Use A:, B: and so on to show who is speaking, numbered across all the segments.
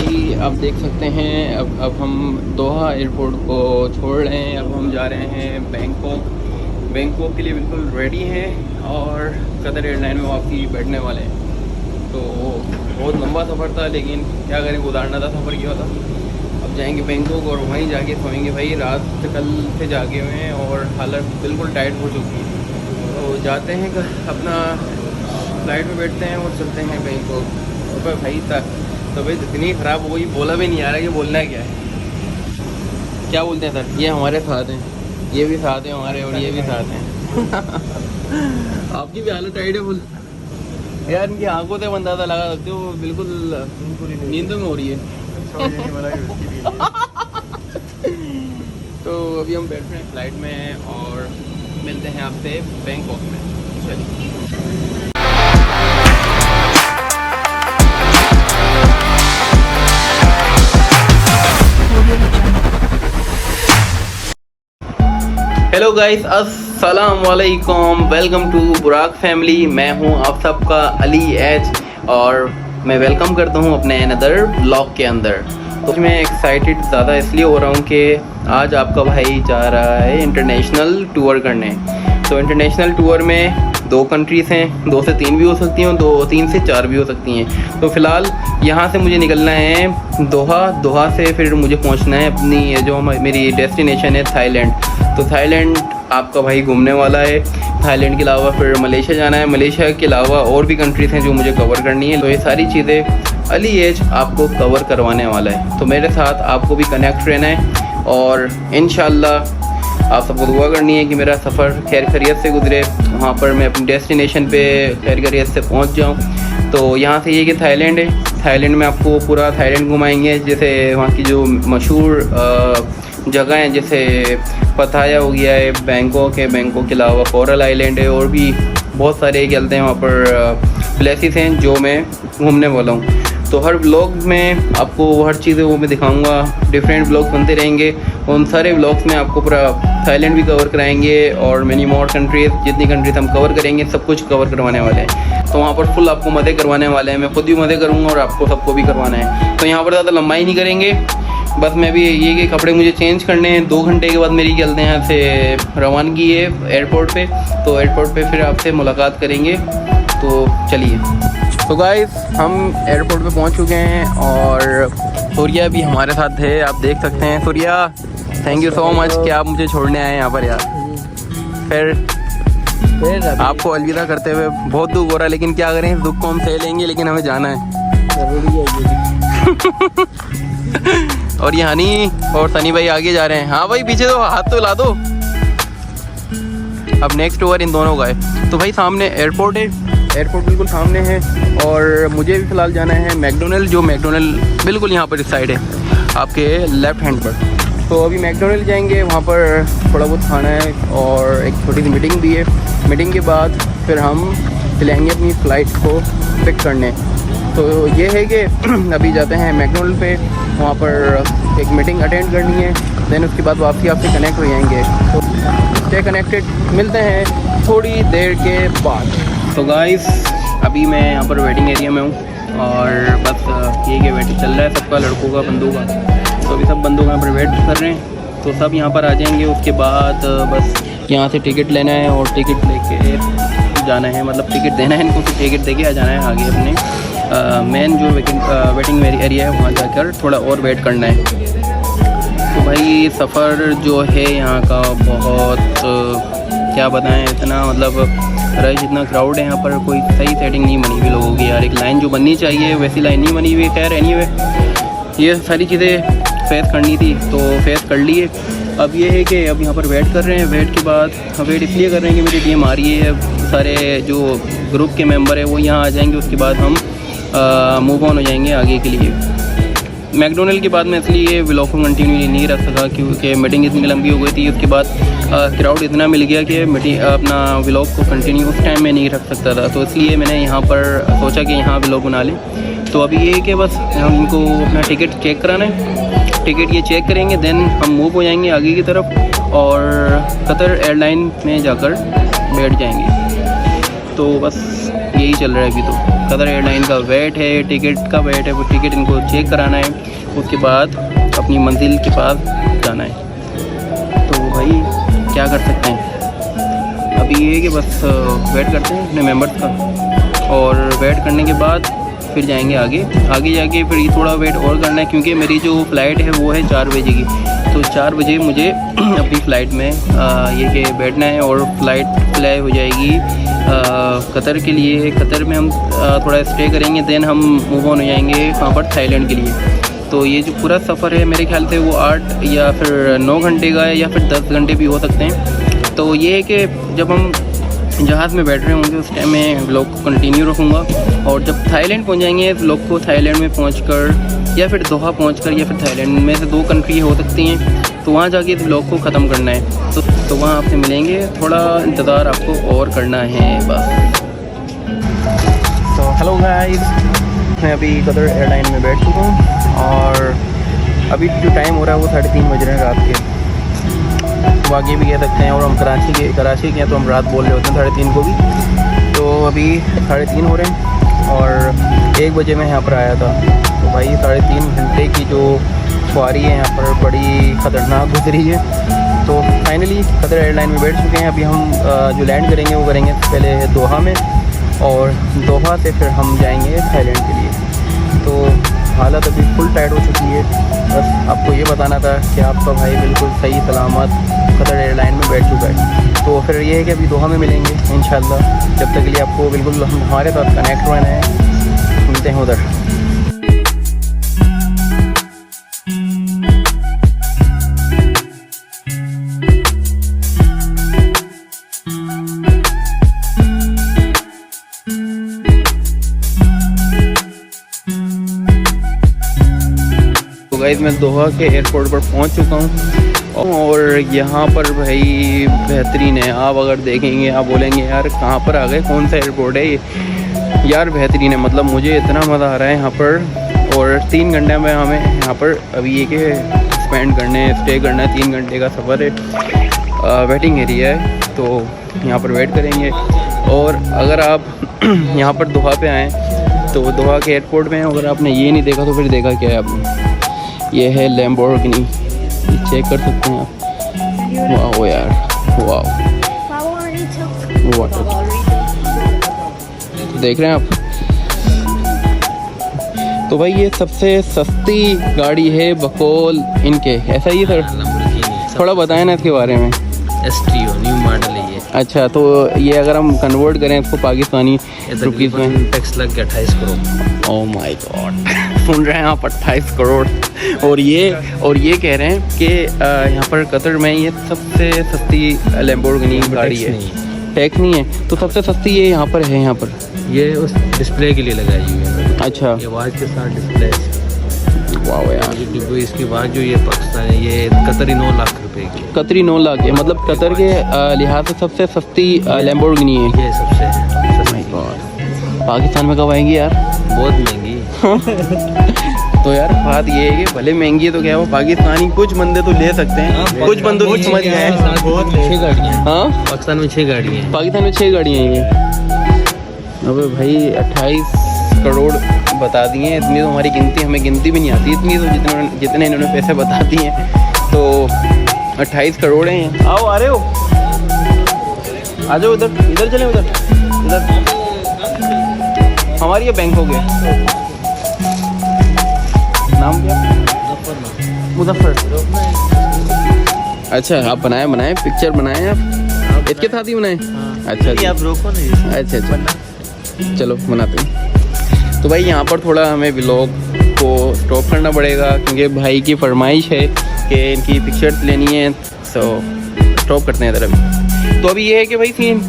A: भाई आप देख सकते हैं अब हम दोहा एयरपोर्ट को छोड़ रहे हैं। अब हम जा रहे हैं बैंकॉक के लिए बिल्कुल रेडी हैं और कतर एयरलाइन में वापसी बैठने वाले हैं। तो बहुत लंबा सफ़र था लेकिन क्या करें, गुजारना था सफ़र किया था। अब जाएंगे बैंकॉक और वहीं जाके सोएंगे। भाई रात कल से जागे हुए हैं और हालत बिल्कुल टाइट हो चुकी है। तो जाते हैं अपना फ्लाइट में बैठते हैं और चलते हैं बैंकॉक। तो भाई तबीयत इतनी ख़राब हो गई, बोला भी नहीं आ रहा कि बोलना क्या है। क्या बोलते हैं सर? ये हमारे साथ हैं, ये भी साथ हैं हमारे और ये भी साथ हैं। आपकी भी हालत टाइट है फुल यार। इनकी आंखों से अंदाज़ा लगा सकते हो बिल्कुल नींद में हो रही है। तो अभी हम बैठ रहे हैं फ्लाइट में और मिलते हैं आपसे बैंकॉक में। चलिए। हेलो गाइस, अस्सलाम वालेकुम, वेलकम टू बुराक फैमिली। मैं हूं आप सबका अली एच और मैं वेलकम करता हूं अपने अनदर ब्लॉग के अंदर। तो मैं एक्साइटेड ज़्यादा इसलिए हो रहा हूं कि आज आपका भाई जा रहा है इंटरनेशनल टूर करने। तो इंटरनेशनल टूर में 2 कंट्रीज़ हैं, 2 से 3 भी हो सकती हैं, 3 से 4 भी हो सकती हैं। तो फ़िलहाल यहाँ से मुझे निकलना है दोहा से फिर मुझे पहुँचना है अपनी जो मेरी डेस्टिनेशन है थाईलैंड। तो थाईलैंड आपका भाई घूमने वाला है। थाईलैंड के अलावा फिर मलेशिया जाना है। मलेशिया के अलावा और भी कंट्रीज़ हैं जो मुझे कवर करनी है। तो ये सारी चीज़ें अली एज आपको कवर करवाने वाला है। तो मेरे साथ आपको भी कनेक्ट रहना है और इंशाल्लाह आप सबको दुआ करनी है कि मेरा सफ़र खैर खैरियत से गुजरे, वहाँ पर मैं अपनी डेस्टिनेशन पे खैर खैरियत से पहुँच जाऊँ। तो यहाँ से ये कि थाईलैंड है, थाईलैंड में आपको पूरा थाईलैंड घुमाएंगे। जैसे वहाँ की जो मशहूर जगह हैं, जैसे पथाया हो गया है, बैंकॉक है, बैंकॉक के अलावा कोरल आइलैंड है और भी बहुत सारे कहते हैं वहाँ पर प्लेसेस हैं जो मैं घूमने वाला हूँ। तो हर ब्लॉग में आपको हर चीज़ें वो मैं दिखाऊंगा। डिफरेंट ब्लॉग्स बनते रहेंगे। उन सारे ब्लॉग्स में आपको पूरा थाईलैंड भी कवर कराएंगे और मैनी मोर कंट्रीज़, जितनी कंट्रीज़ हम कवर करेंगे सब कुछ कवर करवाने वाले हैं। तो वहाँ पर फुल आपको मज़े करवाने वाले हैं। मैं खुद भी मज़े करूँगा और आपको सबको भी करवाना है। तो यहाँ पर ज़्यादा लंबाई नहीं करेंगे, बस मैं भी ये कि कपड़े मुझे चेंज करने हैं। 2 घंटे के बाद मेरी चलते हैं यहाँ से रवानगी है एयरपोर्ट पे। तो एयरपोर्ट पे फिर आपसे मुलाकात करेंगे। तो चलिए। तो गाइस हम एयरपोर्ट पे पहुँच चुके हैं और सूर्या भी हमारे साथ है, आप देख सकते हैं। Surya, thank you so much कि आप मुझे छोड़ने आए यहाँ पर यार। फिर आपको अलविदा करते हुए बहुत दुख हो रहा है, लेकिन क्या करें, इस दुख को हम सह लेंगे, लेकिन हमें जाना है। और ये हनी और सनी भाई आगे जा रहे हैं। हाँ भाई पीछे तो हाथ तो ला दो। अब नेक्स्ट ओवर इन दोनों का है। तो भाई सामने एयरपोर्ट है, एयरपोर्ट बिल्कुल सामने है और मुझे भी फ़िलहाल जाना है मैकडोनल्ड। जो मैकडोनल्ड बिल्कुल यहाँ पर इस साइड है आपके लेफ़्ट हैंड पर। तो अभी मैकडोनल्ड जाएंगे, वहाँ पर थोड़ा बहुत खाना है और एक छोटी सी मीटिंग भी है। मीटिंग के बाद फिर हम चलेंगे अपनी फ़्लाइट को पिक करने। तो ये है कि अभी जाते हैं मैकडोनल्ड पे, वहाँ पर एक मीटिंग अटेंड करनी है। देन उसके बाद वापसी आपसे कनेक्ट हो जाएंगे। तो स्टे कनेक्टेड, मिलते हैं थोड़ी देर के बाद। तो गाइस अभी मैं यहाँ पर वेटिंग एरिया में हूँ और बस ये कि वेटिंग चल रहा है सबका, लड़कों का, बंदों का। तो अभी सब बंदों यहाँ पर वेट कर रहे हैं। तो सब यहाँ पर आ जाएंगे। उसके बाद बस यहाँ से टिकट लेना है और टिकट लेके जाना है, मतलब टिकट देना है इनको, टिकट देके आ जाना है आगे अपने मेन जो वेटिंग एरिया है वहाँ जाकर थोड़ा और वेट करना है। तो भाई सफ़र जो है यहाँ का बहुत क्या बताएं, इतना मतलब रश, इतना क्राउड है यहाँ पर, कोई सही सेटिंग नहीं बनी हुई लोगों की यार। एक लाइन जो बननी चाहिए वैसी लाइन नहीं बनी हुई। खैर एनीवे ये सारी चीज़ें फेस करनी थी तो फेस कर लिए। अब ये है कि अब यहाँ पर वेट कर रहे हैं। वेट के बाद वेट इसलिए कर रहे हैं कि मेरी टीम आ रही है, सारे जो ग्रुप के मेंबर है वो यहाँ आ जाएंगे। उसके बाद हम मूव ऑन हो जाएंगे आगे के लिए। मैकडोनल्ड के बाद मैं इसलिए व्लॉग को कंटिन्यू नहीं रख सका क्योंकि मीटिंग इतनी लंबी हो गई थी। उसके बाद क्राउड इतना मिल गया कि मीटिंग अपना व्लॉग को कंटिन्यू उस टाइम में नहीं रख सकता था। तो इसलिए मैंने यहाँ पर सोचा कि यहाँ व्लॉग बना लें। तो अभी ये है कि बस हम इनको अपना टिकट चेक कराना है। टिकट ये चेक करेंगे, देन हम मूव हो जाएंगे आगे की तरफ और कतर एयरलाइन में जाकर बैठ जाएंगे। तो बस यही चल रहा है अभी। तो कतर एयरलाइन का वेट है, टिकट का वेट है, वो टिकट इनको चेक कराना है, उसके बाद अपनी मंजिल के पास जाना है। तो भाई क्या कर सकते हैं, अभी ये है कि बस वेट करते हैं अपने मेंबर्स का, और वेट करने के बाद फिर जाएंगे आगे जाके फिर ये थोड़ा वेट और करना है, क्योंकि मेरी जो फ़्लाइट है वो है 4 बजे की। तो 4 बजे मुझे अपनी फ़्लाइट में ये कि बैठना है, और फ़्लाइट फ्लाई हो जाएगी कतर के लिए। कतर में हम थोड़ा स्टे करेंगे, देन हम मूव ऑन हो जाएंगे वहाँ पर थाईलैंड के लिए। तो ये जो पूरा सफ़र है मेरे ख्याल से वो 8 या फिर 9 घंटे का है, या फिर 10 घंटे भी हो सकते हैं। तो ये है कि जब हम जहाज़ में बैठ रहे होंगे उस टाइम में व्लॉग को कंटिन्यू रखूँगा, और जब थाईलैंड पहुँच जाएंगे व्लॉग को थाईलैंड में पहुँचकर या फिर दोहा पहुँचकर या फिर थाईलैंड में से 2 कंट्री हो सकती हैं, तो वहाँ जाके इस व्लॉग को ख़त्म करना है। तो वहाँ आपसे मिलेंगे, थोड़ा इंतज़ार आपको और करना है बस। तो हेलो गाइस, मैं अभी कतर एयरलाइन में बैठ चुका हूँ, और अभी जो टाइम हो रहा है वो 3:30 बज रहे हैं रात के। आगे भी कह सकते हैं, और हम कराची के हैं तो हम रात बोल रहे होते हैं 3:30 को भी। तो अभी 3:30 हो रहे हैं, और 1 बजे मैं यहाँ पर आया था। तो भाई 3.5 घंटे की जो सवारी है यहाँ पर बड़ी ख़तरनाक गुजरी है। तो फाइनली कतर एयरलाइन में बैठ चुके हैं। अभी हम जो लैंड करेंगे वो करेंगे पहले दोहा में, और दोहा से फिर हम जाएंगे थाईलैंड के लिए। तो हालत अभी फुल टाइट हो चुकी है। बस आपको ये बताना था कि आपका भाई बिल्कुल सही सलामत कतर एयरलाइन में बैठ चुका है। तो फिर ये है कि अभी दोहा में मिलेंगे इंशाल्लाह। जब तक के लिए आपको बिल्कुल हमारे साथ कनेक्ट रहना है, मिलते हैं उधर। गाइस मैं दोहा के एयरपोर्ट पर पहुंच चुका हूं, और यहाँ पर भाई बेहतरीन है। आप अगर देखेंगे आप बोलेंगे यार कहाँ पर आ गए, कौन सा एयरपोर्ट है ये। यार बेहतरीन है, मतलब मुझे इतना मज़ा आ रहा है यहाँ पर। और 3 घंटे में हमें यहाँ पर अभी ये कि स्पेंड करने स्टे करना है। 3 घंटे का सफ़र है, वेटिंग एरिया है, तो यहाँ पर वेट करेंगे। और अगर आप यहाँ पर दोहा पे आएँ तो दोहा के एयरपोर्ट में अगर आपने ये नहीं देखा तो फिर देखा क्या है आपने। ये है लैम्बोर्गिनी, चेक कर सकते हैं आप। वाह यार, वाह, देख रहे हैं आप। तो भाई ये सबसे सस्ती गाड़ी है बकौल इनके, ऐसा ही सर? थोड़ा बताएं ना इसके बारे में।
B: एस्ट्रियो न्यू मॉडल है ये।
A: अच्छा, तो ये अगर हम कन्वर्ट करें इसको पाकिस्तानी रुपीज़ में,
B: टैक्स लग गया 28 करोड़।
A: ओह माय गॉड, सुन रहे हैं आप 28 करोड़। और ये कह रहे हैं कि यहाँ पर कतर में ये सबसे सस्ती लैम्बोर्गिनी गाड़ी है। टैक्स नहीं है, तो सबसे सस्ती ये यहाँ पर है। यहाँ पर
B: ये उस डिस्प्ले के लिए लगाई हुई है।
A: अच्छा,
B: ये वाच के साथ डिस्प्ले।
A: वाह यार,
B: इसकी वाच जो ये पाकिस्तान है, ये कतरी 9 लाख रुपए की।
A: कतरी 9 लाख है, मतलब कतर के लिहाज से सबसे सस्ती लैम्बोर्गिनी है
B: ये सबसे सस्ती।
A: पाकिस्तान में कब आएंगी यार?
B: बहुत महंगी।
A: तो यार बात ये है कि भले महंगी है तो क्या वो पाकिस्तानी कुछ बंदे तो ले सकते हैं, कुछ बंदे तो समझ गए।
B: 6 गाड़ियाँ।
A: हाँ,
B: पाकिस्तान में 6 गाड़ियाँ हैं।
A: पाकिस्तान में 6 गाड़ियाँ हैं ये। अबे भाई 28 करोड़ बता दिए, इतनी तो हमारी गिनती, हमें गिनती भी नहीं आती इतनी, तो जितने इन्होंने पैसे बता दिए हैं। तो 28 करोड़ हैं ये। आओ, आ रहे हो? आ जाओ इधर चलें, इधर हमारी ये बैंक हो गया। नाम क्या? मुजफ्फर। अच्छा, आप बनाए पिक्चर बनाए आप इसके साथ ही बनाए? अच्छा जी,
B: आप रोको नहीं।
A: अच्छा, चलो बनाते हैं। तो भाई यहाँ पर थोड़ा हमें व्लॉग को स्टॉप करना पड़ेगा, क्योंकि भाई की फरमाइश है कि इनकी पिक्चर्स लेनी है। सो स्टॉप करते हैं इधर अभी। तो अभी ये है कि भाई सीन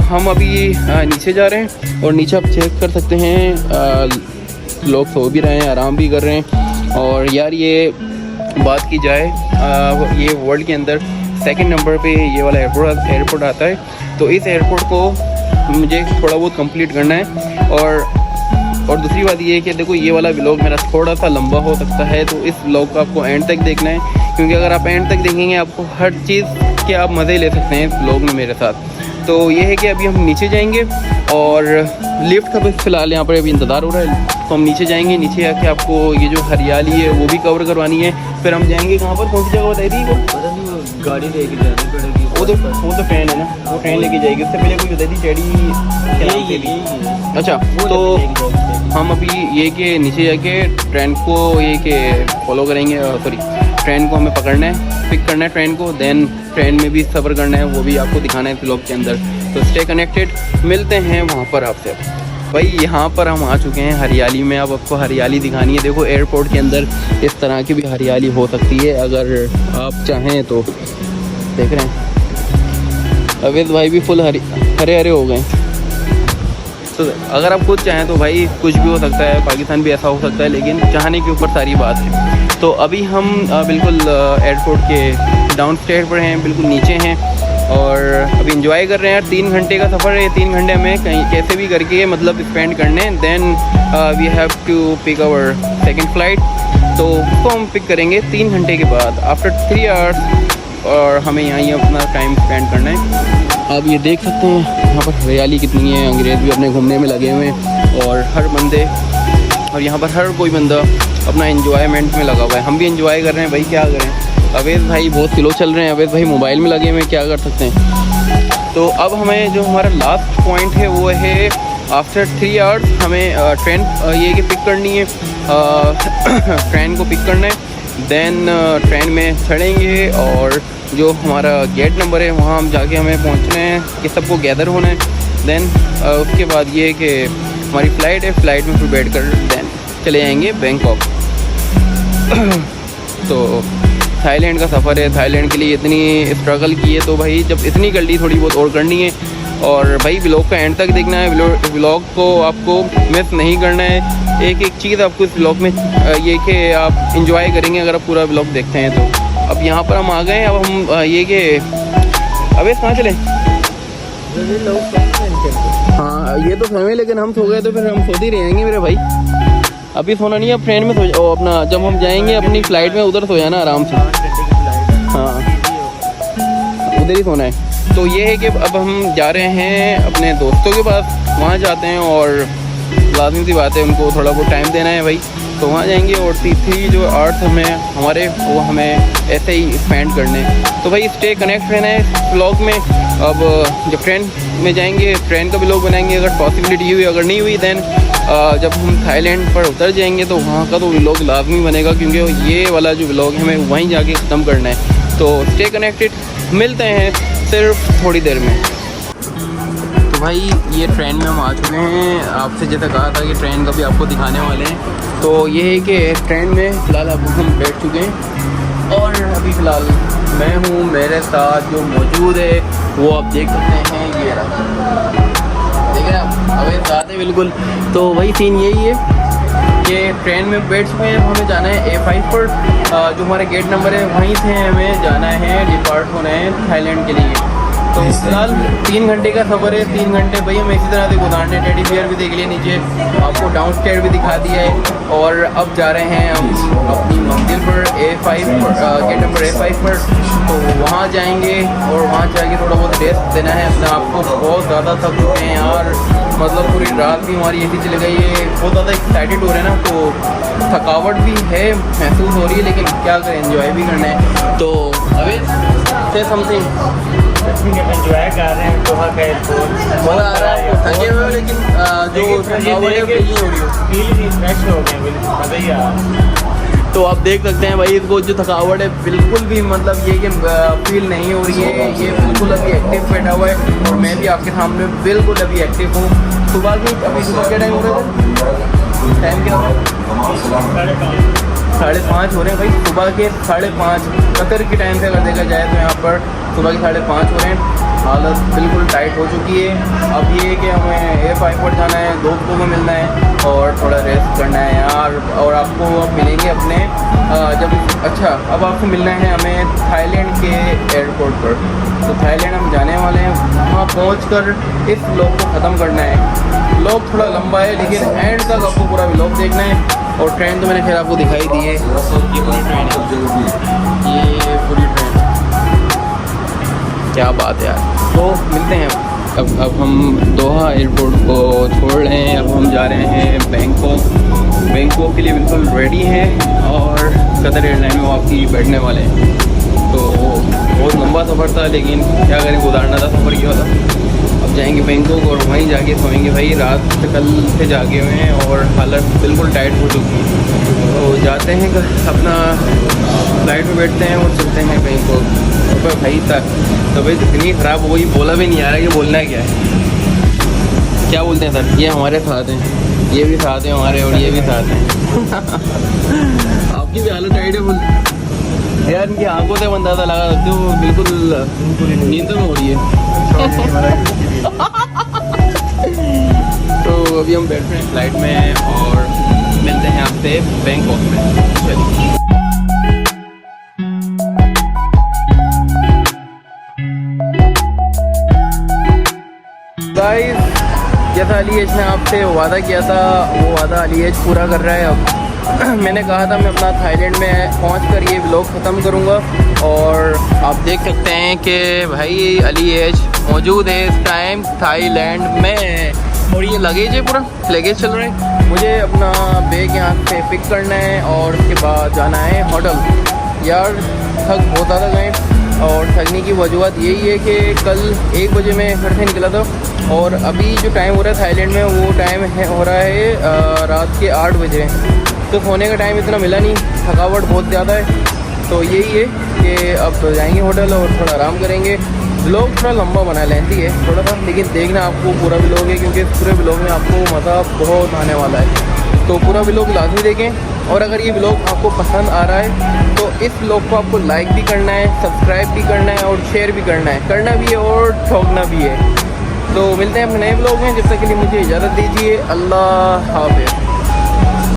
A: हम अभी नीचे जा रहे हैं, और नीचे आप चेक कर सकते हैं लोग सो भी रहे हैं, आराम भी कर रहे हैं। और यार ये बात की जाए, ये वर्ल्ड के अंदर 2nd नंबर पे ये वाला एयरपोर्ट आता है। तो इस एयरपोर्ट को मुझे थोड़ा बहुत कंप्लीट करना है। और दूसरी बात ये है कि देखो ये वाला व्लॉग मेरा थोड़ा सा लंबा हो सकता है, तो इस व्लॉग को आपको एंड तक देखना है, क्योंकि अगर आप एंड तक देखेंगे आपको हर चीज़ के आप मज़े ले सकते हैं इस व्लॉग में मेरे साथ। तो ये है कि अभी हम नीचे जाएंगे और लिफ्ट का बस फिलहाल यहाँ पर अभी इंतज़ार हो रहा है, तो हम नीचे जाएंगे। नीचे आके आपको ये जो हरियाली है वो भी कवर करवानी है। फिर हम जाएंगे कहाँ पर, कौन सी जगह बताई थी वो?
B: गाड़ी लेके जानी पड़ेगी।
A: वो तो ट्रेन है ना, वो ट्रेन लेके जाएगी। उससे पहले कोई बताई थी टेडी। अच्छा, तो हम अभी ये कि नीचे जाके ट्रेन को ये कि फॉलो करेंगे, सॉरी ट्रेन को हमें पकड़ना है, पिक करना है ट्रेन को, देन ट्रेन में भी सफ़र करना है, वो भी आपको दिखाना है व्लॉग के अंदर। तो स्टे कनेक्टेड, मिलते हैं वहाँ पर आपसे। भाई यहाँ पर हम आ चुके हैं हरियाली में। अब आपको हरियाली दिखानी है। देखो एयरपोर्ट के अंदर इस तरह की भी हरियाली हो सकती है अगर आप चाहें तो। देख रहे हैं अवैध भाई भी फुल हरे हरे हो गए। तो अगर आप खुद चाहें तो भाई कुछ भी हो सकता है, पाकिस्तान भी ऐसा हो सकता है, लेकिन चाहने के ऊपर सारी बात है। तो अभी हम बिल्कुल एयरपोर्ट के डाउन स्टेज पर हैं, बिल्कुल नीचे हैं और अभी इंजॉय कर रहे हैं यार। 3 घंटे का सफ़र है, 3 घंटे में कहीं कैसे भी करके मतलब स्पेंड करने। Then we have to pick our second flight, तो उसको हम पिक करेंगे 3 घंटे के बाद आफ्टर 3 आवर्स, और हमें यहाँ अपना टाइम स्पेंड करना है। आप ये देख सकते हैं यहाँ पर हरियाली कितनी है। अंग्रेज़ भी अपने घूमने में लगे हुए हैं और हर बंदे, और यहाँ पर हर कोई बंदा अपना एंजॉयमेंट में लगा हुआ है। हम भी एंजॉय कर रहे हैं भाई, क्या करें। अवैध भाई बहुत स्लो चल रहे हैं, अवैध भाई मोबाइल में लगे हुए हैं, क्या कर सकते हैं। तो अब हमें जो हमारा लास्ट पॉइंट है वो है आफ्टर 3 आवर्स हमें ट्रेन ये कि पिक करनी है, ट्रेन को पिक करना है। देन ट्रेन में चढ़ेंगे और जो हमारा गेट नंबर है वहाँ हम जाके हमें पहुँचना है कि सबको गैदर होना है। देन उसके बाद ये कि हमारी फ़्लाइट है, फ़्लाइट में फिर बैठ कर देन चले जाएंगे बैंकॉक। तो थाईलैंड का सफ़र है, थाईलैंड के लिए इतनी स्ट्रगल की है, तो भाई जब इतनी कर ली थोड़ी बहुत और करनी है। और भाई व्लॉग का एंड तक देखना है, व्लॉग को आपको मिस नहीं करना है। एक एक चीज़ आपको इस व्लॉग में ये कि आप इंजॉय करेंगे अगर आप पूरा व्लॉग देखते हैं तो। अब यहाँ पर हम आ गए हैं। अब हम ये कि अबे कहाँ चले? हाँ ये तो समय, लेकिन हम सो गए तो फिर हम सोते ही रहेंगे मेरे भाई। अभी सोना नहीं है, अब ट्रेन में सो जाओ अपना, जब हम जाएंगे अपनी फ़्लाइट में उधर सो जाना आराम से। हाँ उधर ही सोना है। तो ये है कि अब हम जा रहे हैं अपने दोस्तों के पास, वहाँ जाते हैं और लाजमी सी बात है उनको थोड़ा बहुत टाइम देना है भाई, तो वहाँ जाएंगे। और तीसरी जो आर्ट्स हमें हमारे वो हमें ऐसे ही स्पेंड करने। तो भाई स्टे कनेक्ट रहना है इस व्लॉग में। अब जब ट्रेन में जाएंगे ट्रेन का व्लॉग बनाएंगे अगर पॉसिबिलिटी हुई, अगर नहीं हुई दैन जब हम थाईलैंड पर उतर जाएंगे तो वहाँ का तो व्लॉग लाजमी बनेगा, क्योंकि ये वाला जो व्लॉग है हमें वहीं जाके ख़त्म करना है। तो स्टे कनेक्टेड, मिलते हैं सिर्फ थोड़ी देर में। तो भाई ये ट्रेन में हम आ चुके हैं, आपसे जैसा कहा था कि ट्रेन का भी आपको दिखाने वाले हैं। तो ये है कि ट्रेन में फ़िलहाल अब हम बैठ चुके हैं और अभी फ़िलहाल मैं हूँ, मेरे साथ जो मौजूद है वो आप देख सकते हैं, ये रहा, देख रहे हैं आप, अभी साथ है बिल्कुल। तो वही सीन यही है कि ट्रेन में बैठ चुके हैं। हमें जाना है A5 पर, जो हमारा गेट नंबर है वहीं से हमें जाना है, डिपार्ट होना है थाईलैंड के लिए। तो फिलहाल 3 घंटे का सफ़र है। 3 घंटे भाई हम इसी तरह से गुजारने, टेडी बियर भी देख लिए नीचे, आपको डाउन स्टेयर भी दिखा दिया है। और अब जा रहे हैं हम अपनी मंजिल पर A5 पर, गेट नंबर A5 पर। तो वहाँ जाएंगे और वहाँ जाके थोड़ा बहुत रेस्ट देना है अपने आप को। बहुत ज़्यादा थक चुके हैं यार, मतलब पूरी रात भी हमारी ऐसी चली गई है। बहुत ज़्यादा एक्साइटेड हो रहे हैं ना, तो थकावट भी है महसूस हो रही है, लेकिन क्या करें, एंजॉय भी करना है। तो अभी से समथिंग
C: एंजॉय कर रहे हैं, दोहा का
A: मज़ा आ रहा है, थके हुए, लेकिन जो थकावट है फील नहीं हो रही है,
C: फील रिफ्रेश हो गए, मज़ा ही आ रहा।
A: तो आप देख सकते हैं भाई इसको, जो थकावट है बिल्कुल भी मतलब ये कि फील नहीं हो रही है। ये बिल्कुल अभी एक्टिव बैठा हुआ है और मैं भी आपके सामने बिल्कुल अभी एक्टिव हूँ। सुबह की, अभी सुबह क्या टाइम हो रहा है, टाइम क्या हो रहा है, 5:30 हो रहे हैं भाई। सुबह के 5:30 कतर के टाइम से अगर देखा जाए तो यहाँ पर सुबह के 5:30 हो रहे हैं। हालत बिल्कुल टाइट हो चुकी है। अब ये कि हमें A5 पर जाना है, दोस्तों को मिलना है और थोड़ा रेस्ट करना है यार। और आपको अब मिलेंगे अपने अब आपको मिलना है हमें थाईलैंड के एयरपोर्ट पर। तो थाईलैंड हम जाने वाले हैं, वहाँ पहुँचकर इस व्लॉग को ख़त्म करना है। व्लॉग थोड़ा लंबा है लेकिन एंड तक आपको पूरा व्लॉग देखना है। और ट्रेन तो मैंने खैर आपको दिखाई दी है, ये पूरी ट्रेन है, ये पूरी ट्रेन, क्या बात है यार। तो मिलते हैं। अब हम दोहा एयरपोर्ट को छोड़ रहे हैं। अब हम जा रहे हैं बैंकॉक के लिए बिल्कुल रेडी हैं और कतर एयरलाइन में वापसी बैठने वाले हैं। तो बहुत लंबा सफ़र था, लेकिन क्या करें, गुजारना था, सफ़र किया था। अब जाएंगे बैंकॉक और वहीं जाके सोएंगे भाई। रात से कल से जागे हुए हैं और हालत बिल्कुल टाइट हो चुकी है। तो जाते हैं अपना फ्लाइट में बैठते हैं और चलते हैं बैंकॉक। तो भाई तबीयत इतनी ख़राब हो गई, बोला भी नहीं आ रहा कि बोलना क्या है। क्या बोलते हैं सर? ये हमारे साथ हैं, ये भी साथ हैं हमारे, और ये भी साथ हैं। आपकी भी हालत टाइट है फुल यार। इनकी आंखों से अंदाज़ा लगा सकते हो, बिल्कुल नींद में हो रही है। तो अभी हम बैठ रहे हैं फ्लाइट में और मिलते हैं आपसे बैंकॉक में। चलिए गाइस, जैसा अली एच ने आपसे वादा किया था, वो वादा अली एच पूरा कर रहा है। अब मैंने कहा था मैं अपना थाईलैंड में पहुंचकर ये व्लॉग ख़त्म करूंगा, और आप देख सकते हैं कि भाई अली एच मौजूद है इस टाइम थाईलैंड में। और ये लगेज है, पूरा लगेज चल रहा है। मुझे अपना बैग यहाँ से पिक करना है और उसके बाद जाना है होटल। यार थक बहुत ज़्यादा गए, और थकने की वजूहत यही है कि कल 1 बजे मैं घर से निकला था और अभी जो टाइम हो रहा है थाईलैंड में वो टाइम हो रहा है रात के 8 बजे। तो सोने का टाइम इतना मिला नहीं, थकावट बहुत ज़्यादा है। तो यही है कि अब जाएंगे होटल और थोड़ा आराम करेंगे। व्लॉग थोड़ा लंबा बना, लेंथी है थोड़ा सा, लेकिन देखना आपको पूरा व्लॉग है, क्योंकि इस पूरे व्लॉग में आपको मज़ा बहुत आने वाला है। तो पूरा व्लॉग लाजमी देखें, और अगर ये व्लॉग आपको पसंद आ रहा है तो इस व्लॉग को आपको लाइक भी करना है, सब्सक्राइब भी करना है और शेयर भी करना है और ठोकना भी है। तो मिलते हैं अपने नए व्लॉग में, जब तक के लिए मुझे इजाज़त दीजिए। अल्लाह हाफ़िज़।